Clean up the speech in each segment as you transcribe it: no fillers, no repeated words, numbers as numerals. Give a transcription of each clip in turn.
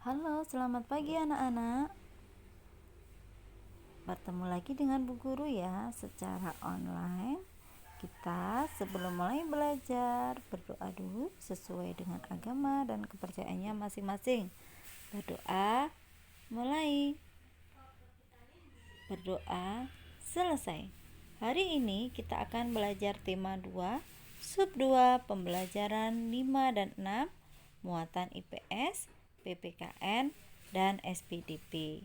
Halo, selamat pagi anak-anak. Bertemu lagi dengan Bu Guru ya, secara online. Kita sebelum mulai belajar, berdoa dulu sesuai dengan agama dan kepercayaannya masing-masing. Berdoa, mulai. Berdoa, selesai. Hari ini kita akan belajar tema 2, sub 2, pembelajaran 5 dan 6, muatan IPS, PPKN, dan SPDP.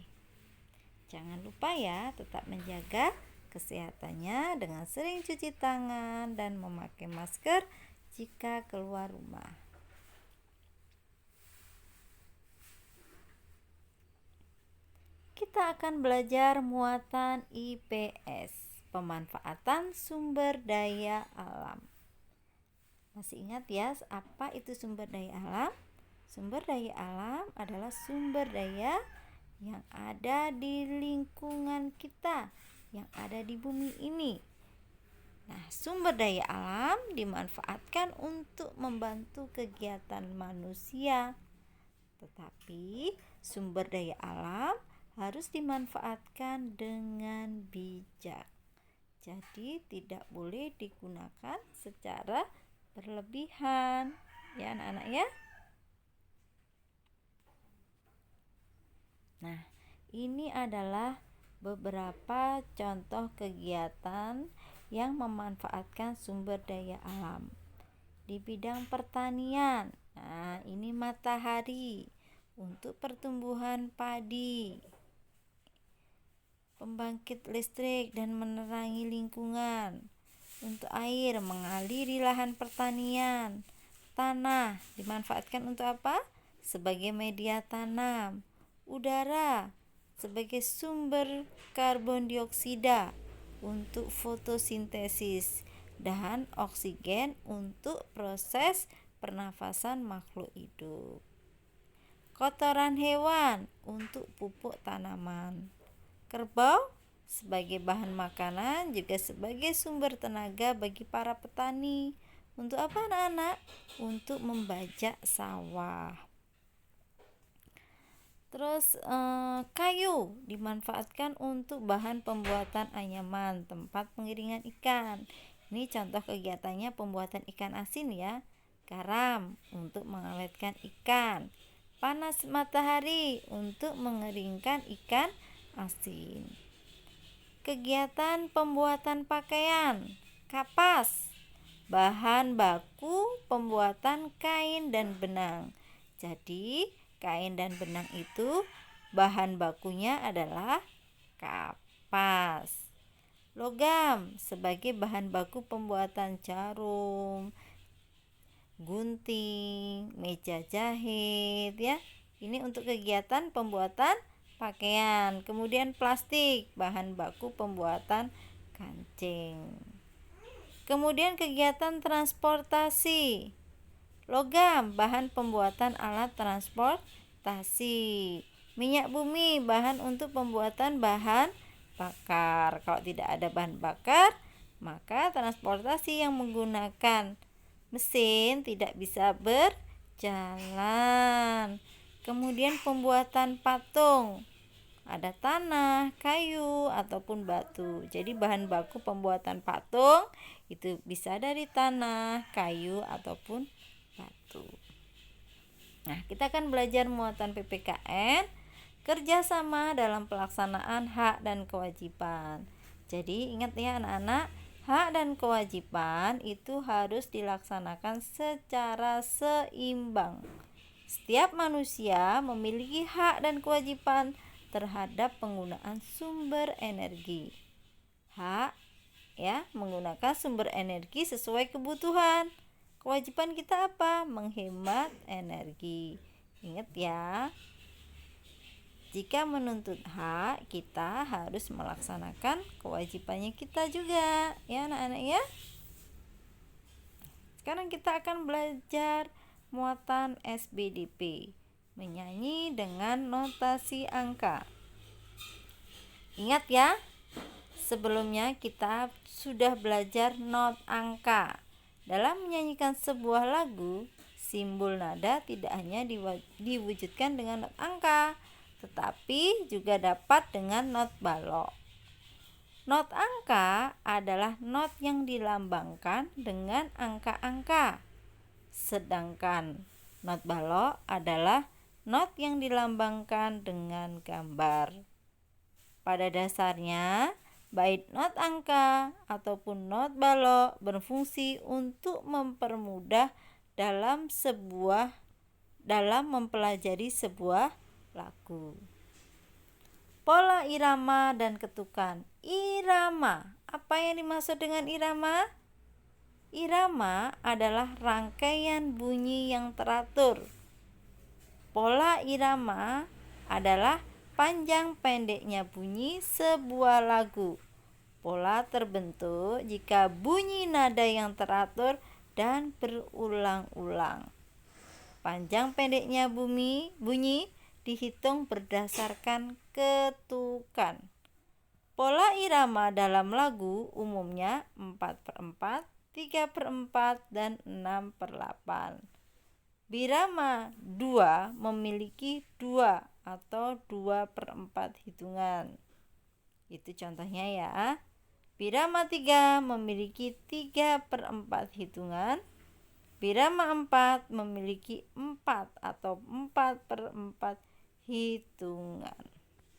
Jangan lupa ya, tetap menjaga kesehatannya dengan sering cuci tangan dan memakai masker jika keluar rumah. Kita akan belajar muatan IPS, pemanfaatan sumber daya alam. Masih ingat ya, apa itu sumber daya alam? Sumber daya alam adalah sumber daya yang ada di lingkungan kita, yang ada di bumi ini. Nah, sumber daya alam dimanfaatkan untuk membantu kegiatan manusia. Tetapi sumber daya alam harus dimanfaatkan dengan bijak. Jadi tidak boleh digunakan secara berlebihan. Ya anak-anak ya. Nah, ini adalah beberapa contoh kegiatan yang memanfaatkan sumber daya alam. Di bidang pertanian, nah ini matahari untuk pertumbuhan padi, pembangkit listrik dan menerangi lingkungan, untuk air mengaliri lahan pertanian, tanah dimanfaatkan untuk apa? Sebagai media tanam, udara sebagai sumber karbon dioksida untuk fotosintesis, dan oksigen untuk proses pernafasan makhluk hidup. Kotoran hewan untuk pupuk tanaman. Kerbau sebagai bahan makanan, juga sebagai sumber tenaga bagi para petani. Untuk apa anak-anak? Untuk membajak sawah. Terus kayu dimanfaatkan untuk bahan pembuatan anyaman, tempat penggiringan ikan. Ini contoh kegiatannya pembuatan ikan asin ya. Garam untuk mengawetkan ikan. Panas matahari untuk mengeringkan ikan asin. Kegiatan pembuatan pakaian, kapas, bahan baku pembuatan kain dan benang. Jadi kain dan benang itu bahan bakunya adalah kapas. Logam sebagai bahan baku pembuatan jarum, gunting, meja jahit ya. Ini untuk kegiatan pembuatan pakaian. Kemudian plastik, bahan baku pembuatan kancing. Kemudian kegiatan transportasi. Logam, bahan pembuatan alat transportasi. Minyak bumi, bahan untuk pembuatan bahan bakar. Kalau tidak ada bahan bakar, maka transportasi yang menggunakan mesin tidak bisa berjalan. Kemudian pembuatan patung, ada tanah, kayu, ataupun batu. Jadi bahan baku pembuatan patung itu bisa dari tanah, kayu, ataupun batu. Nah, kita akan belajar muatan PPKN, kerjasama dalam pelaksanaan hak dan kewajiban. Jadi ingat ya anak-anak, hak dan kewajiban itu harus dilaksanakan secara seimbang. Setiap manusia memiliki hak dan kewajiban terhadap penggunaan sumber energi. Hak ya, menggunakan sumber energi sesuai kebutuhan. Kewajiban kita apa? Menghemat energi. Ingat ya, jika menuntut hak, kita harus melaksanakan kewajibannya kita juga. Ya anak-anak ya. Sekarang kita akan belajar muatan SBDP, menyanyi dengan notasi angka. Ingat ya, sebelumnya kita sudah belajar not angka. Dalam menyanyikan sebuah lagu, Simbol nada tidak hanya diwujudkan dengan not angka, tetapi juga dapat dengan not balok. Not angka adalah not yang dilambangkan dengan angka-angka, sedangkan not balok adalah not yang dilambangkan dengan gambar. Pada dasarnya, baik not angka ataupun not balok berfungsi untuk mempermudah dalam mempelajari sebuah lagu. Pola irama dan ketukan. Irama, apa yang dimaksud dengan irama? Irama adalah rangkaian bunyi yang teratur. Pola irama adalah panjang pendeknya bunyi sebuah lagu. Pola terbentuk jika bunyi nada yang teratur dan berulang-ulang. Panjang pendeknya bunyi dihitung berdasarkan ketukan. Pola irama dalam lagu umumnya 4/4, 3/4, dan 6/8. Birama 2 memiliki 2 atau 2/4 hitungan. Itu contohnya ya. Birama 3 memiliki 3/4 hitungan. Birama 4 memiliki 4 atau 4/4 hitungan.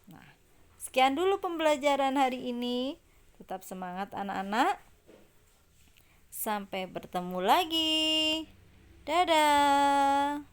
Nah, sekian dulu pembelajaran hari ini. Tetap semangat anak-anak. Sampai bertemu lagi. Dadah.